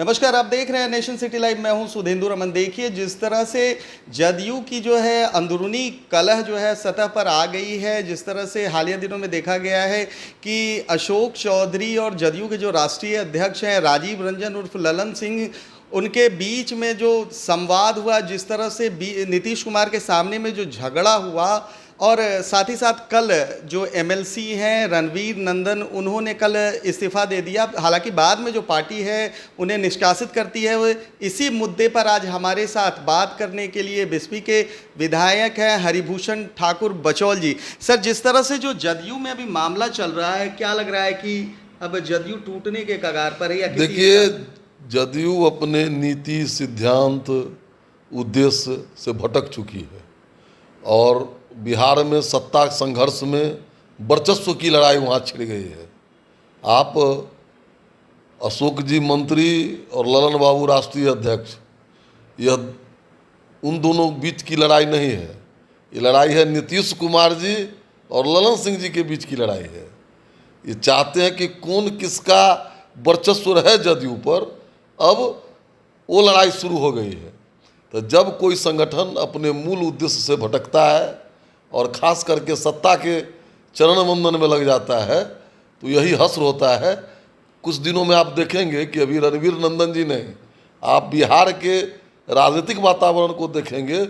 नमस्कार, आप देख रहे हैं नेशन सिटी लाइव। मैं हूं सुधेंदु रमन। देखिए जिस तरह से जदयू की जो है अंदरूनी कलह जो है सतह पर आ गई है, जिस तरह से हालिया दिनों में देखा गया है कि अशोक चौधरी और जदयू के जो राष्ट्रीय अध्यक्ष हैं राजीव रंजन उर्फ ललन सिंह, उनके बीच में जो संवाद हुआ, जिस तरह से नीतीश कुमार के सामने में जो झगड़ा हुआ, और साथ ही साथ कल जो एमएलसी हैं रणवीर नंदन, उन्होंने कल इस्तीफ़ा दे दिया। हालांकि बाद में जो पार्टी है उन्हें निष्कासित करती है। वो इसी मुद्दे पर आज हमारे साथ बात करने के लिए बीएसपी के विधायक हैं हरिभूषण ठाकुर बचौल जी। सर, जिस तरह से जो जदयू में अभी मामला चल रहा है, क्या लग रहा है कि अब जदयू टूटने के कगार पर है या किसी? देखिए, जदयू अपने नीति, सिद्धांत, उद्देश्य से भटक चुकी है और बिहार में सत्ता संघर्ष में वर्चस्व की लड़ाई वहाँ छिड़ गई है। आप अशोक जी मंत्री और ललन बाबू राष्ट्रीय अध्यक्ष, यह उन दोनों बीच की लड़ाई नहीं है। ये लड़ाई है नीतीश कुमार जी और ललन सिंह जी के बीच की लड़ाई है। ये चाहते हैं कि कौन किसका वर्चस्व रहे जदयू पर। अब वो लड़ाई शुरू हो गई है। तो जब कोई संगठन अपने मूल उद्देश्य से भटकता है और ख़ास करके सत्ता के चरण वंदन में लग जाता है, तो यही हश्र होता है। कुछ दिनों में आप देखेंगे कि अभी रणवीर नंदन जी ने, आप बिहार के राजनीतिक वातावरण को देखेंगे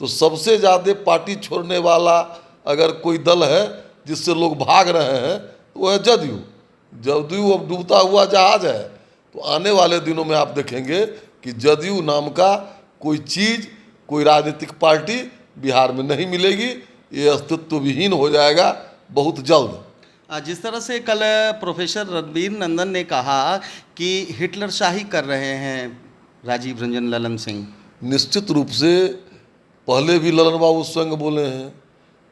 तो सबसे ज़्यादा पार्टी छोड़ने वाला अगर कोई दल है जिससे लोग भाग रहे हैं तो वह है जदयू। जदयू अब डूबता हुआ जहाज है। तो आने वाले दिनों में आप देखेंगे कि जदयू नाम का कोई चीज़, कोई राजनीतिक पार्टी बिहार में नहीं मिलेगी। ये अस्तित्व विहीन हो जाएगा बहुत जल्द। जिस तरह से कल प्रोफेसर रणवीर नंदन ने कहा कि हिटलर शाही कर रहे हैं राजीव रंजन ललन सिंह, निश्चित रूप से पहले भी ललन बाबू स्वयं बोले हैं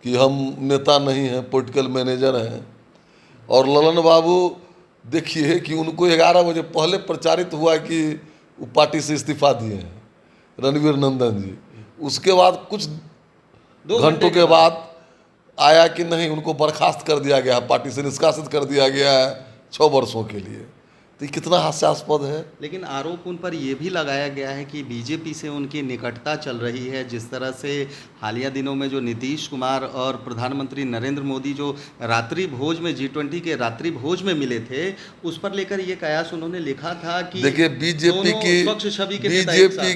कि हम नेता नहीं हैं, पॉलिटिकल मैनेजर हैं। और ललन बाबू देखिए कि उनको 11 बजे पहले प्रचारित हुआ कि वो पार्टी से इस्तीफा दिए हैं रणवीर नंदन जी। उसके बाद कुछ 2 घंटों के बाद आया कि नहीं, उनको बर्खास्त कर दिया गया, पार्टी से निष्कासित कर दिया गया है 6 वर्षों के लिए। तो ये कितना हास्यास्पद है। लेकिन आरोप उन पर यह भी लगाया गया है कि बीजेपी से उनकी निकटता चल रही है। जिस तरह से हालिया दिनों में जो नीतीश कुमार और प्रधानमंत्री नरेंद्र मोदी जो रात्रि भोज में G20 के रात्रि भोज में मिले थे, उस पर लेकर ये कयास उन्होंने लिखा था कि देखिए, बीजेपी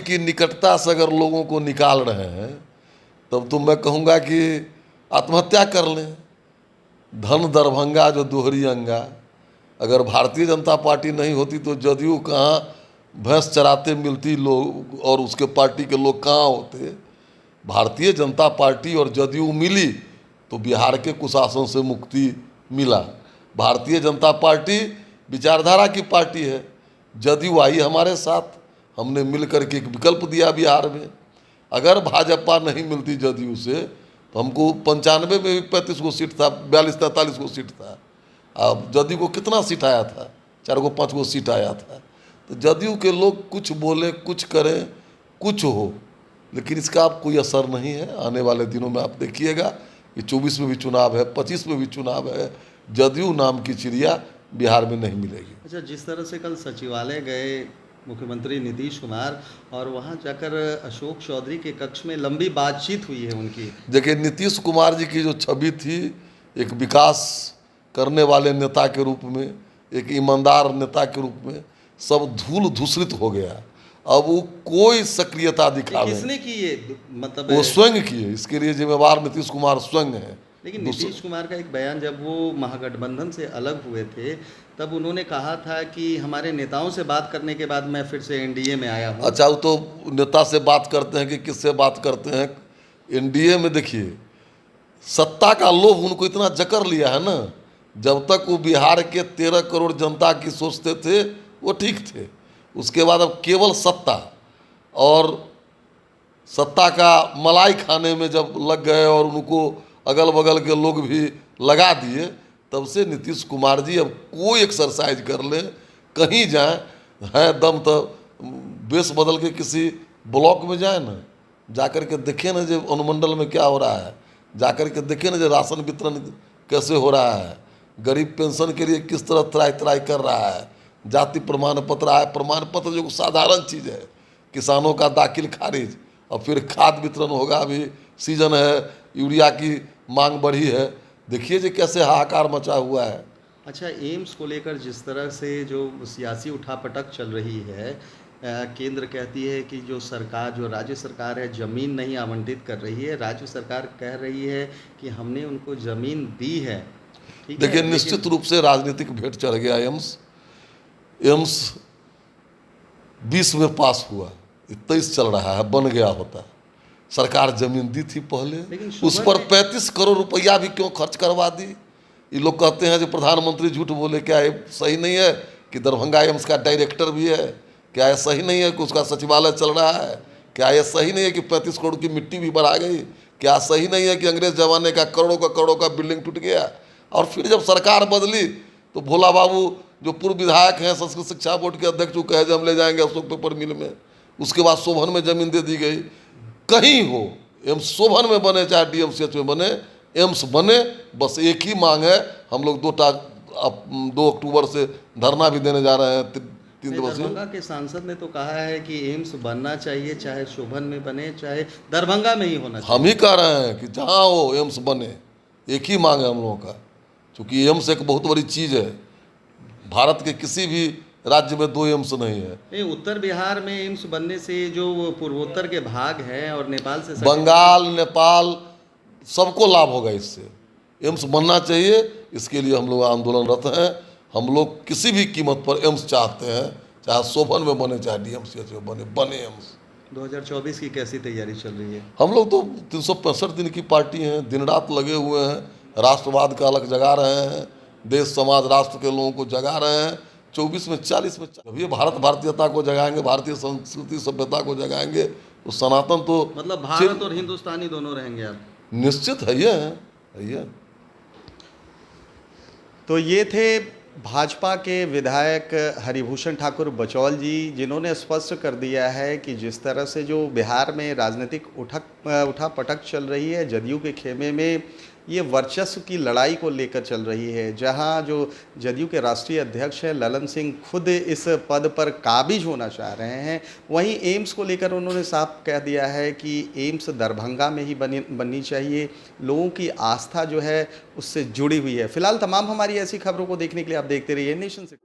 की निकटता से अगर लोगों को निकाल रहे हैं तब तो मैं कहूँगा कि आत्महत्या कर लें। धन दरभंगा जो दोहरी अंगा, अगर भारतीय जनता पार्टी नहीं होती तो जदयू कहाँ भैंस चराते मिलती लोग और उसके पार्टी के लोग कहाँ होते। भारतीय जनता पार्टी और जदयू मिली तो बिहार के कुशासन से मुक्ति मिला। भारतीय जनता पार्टी विचारधारा की पार्टी है। जदयू आई हमारे साथ, हमने मिल कर के एक विकल्प दिया बिहार में। अगर भाजपा नहीं मिलती जदयू से तो हमको 95 में भी 35 गो सीट था, 42-43 गो सीट था। अब जदयू को कितना सीट आया था? 4 गो 5 गो सीट आया था। तो जदयू के लोग कुछ बोले, कुछ करें, कुछ हो, लेकिन इसका अब कोई असर नहीं है। आने वाले दिनों में आप देखिएगा कि 24 में भी चुनाव है, 25 में भी चुनाव है, जदयू नाम की चिड़िया बिहार में नहीं मिलेगी। अच्छा, जिस तरह से कल सचिवालय गए मुख्यमंत्री नीतीश कुमार और वहां जाकर अशोक चौधरी के कक्ष में लंबी बातचीत हुई है उनकी। देखिए, नीतीश कुमार जी की जो छवि थी एक विकास करने वाले नेता के रूप में, एक ईमानदार नेता के रूप में, सब धूल धूसरित हो गया। अब वो कोई सक्रियता दिखावे, किसने की ये? मतलब वो स्वयं किए। इसके लिए जिम्मेवार नीतीश कुमार स्वयं हैं। लेकिन नीतीश कुमार का एक बयान, जब वो महागठबंधन से अलग हुए थे तब उन्होंने कहा था कि हमारे नेताओं से बात करने के बाद मैं फिर से एनडीए में आया हूँ। अच्छा, वो तो नेता से बात करते हैं कि किससे बात करते हैं। एनडीए में देखिए, सत्ता का लोभ उनको इतना जकड़ लिया है ना। जब तक वो बिहार के 13 करोड़ जनता की सोचते थे वो ठीक थे। उसके बाद अब केवल सत्ता और सत्ता का मलाई खाने में जब लग गए और उनको अगल बगल के लोग भी लगा दिए, तब से नीतीश कुमार जी अब कोई एक्सरसाइज कर लें, कहीं जाएं, है दम तो बेस बदल के किसी ब्लॉक में जाए ना, जाकर के देखें ना जो अनुमंडल में क्या हो रहा है, जाकर के देखें ना जो राशन वितरण कैसे हो रहा है, गरीब पेंशन के लिए किस तरह त्राई त्राई कर रहा है, जाति प्रमाण पत्र, आय प्रमाण पत्र, जो साधारण चीज़ है, किसानों का दाखिल खारिज, और फिर खाद वितरण होगा। अभी सीजन है, यूरिया की मांग बढ़ी है, देखिए जी कैसे हाहाकार मचा हुआ है। अच्छा, एम्स को लेकर जिस तरह से जो सियासी उठापटक चल रही है, केंद्र कहती है कि जो सरकार, जो राज्य सरकार है, ज़मीन नहीं आवंटित कर रही है। राज्य सरकार कह रही है कि हमने उनको ज़मीन दी है। ठीक है, देखिए, लेकिन निश्चित रूप से राजनीतिक भेंट चढ़ गया। एम्स 20 में पास हुआ, 23 चल रहा है, बन गया होता। सरकार जमीन दी थी पहले, लेकिन उस पर 35 करोड़ रुपया भी क्यों खर्च करवा दी? ये लोग कहते हैं जो प्रधानमंत्री झूठ बोले, क्या ये सही नहीं है कि दरभंगा एम्स का डायरेक्टर भी है? क्या ये सही नहीं है कि उसका सचिवालय चल रहा है? क्या ये सही नहीं है कि 35 करोड़ की मिट्टी भी बढ़ा गई? क्या सही नहीं है कि अंग्रेज जमाने का करोड़ों का बिल्डिंग टूट गया? और फिर जब सरकार बदली तो भोला बाबू जो पूर्व विधायक हैं, संस्कृत शिक्षा बोर्ड के अध्यक्ष, वो कहे जब हम ले जाएंगे अशोक पेपर मिल में। उसके बाद शोभन में ज़मीन दे दी गई। कहीं हो, एम्स शोभन में बने चाहे DMCH में बने, एम्स बने, बस एक ही मांग है। हम लोग 2 अक्टूबर से धरना भी देने जा रहे हैं, 3 दिवसीय। दरभंगा के सांसद ने तो कहा है कि एम्स बनना चाहिए, चाहे शोभन में बने, चाहे दरभंगा में ही होना चाहिए। हम ही कह रहे हैं कि जहाँ हो एम्स बने, एक ही मांग है हम लोगों का, क्योंकि एम्स एक बहुत बड़ी चीज़ है। भारत के किसी भी राज्य में 2 एम्स नहीं है। नहीं, उत्तर बिहार में एम्स बनने से जो वो पूर्वोत्तर के भाग हैं और नेपाल से बंगाल, नेपाल, सबको लाभ होगा इससे। एम्स बनना चाहिए, इसके लिए हम लोग आंदोलनरत हैं। हम लोग किसी भी कीमत पर एम्स चाहते हैं, चाहे शोभन में बने, चाहे DMCH में बने एम्स। 2024 की कैसी तैयारी चल रही है? हम लोग तो 365 दिन की पार्टी हैं, दिन रात लगे हुए हैं, राष्ट्रवाद का अलग जगा रहे हैं, देश समाज राष्ट्र के लोगों को जगा रहे हैं। 24 में 40 में जब ये भारतीयता को जगाएंगे, भारतीय संस्कृति सभ्यता को जगाएंगे, तो सनातन तो मतलब भारत और हिंदुस्तानी दोनों रहेंगे आप? निश्चित है ये। तो ये थे भाजपा के विधायक हरिभूषण ठाकुर बचौल जी, जिन्होंने स्पष्ट कर दिया है कि जिस तरह से जो बिहार में राजनीतिक उठापटक चल रही है, जदयू के खेमे में ये वर्चस्व की लड़ाई को लेकर चल रही है, जहां जो जदयू के राष्ट्रीय अध्यक्ष हैं ललन सिंह खुद इस पद पर काबिज होना चाह रहे हैं, वहीं एम्स को लेकर उन्होंने साफ कह दिया है कि एम्स दरभंगा में ही बननी चाहिए। लोगों की आस्था जो है उससे जुड़ी हुई है। फिलहाल तमाम हमारी ऐसी खबरों को देखने के लिए आप देखते रहिए नेशन से।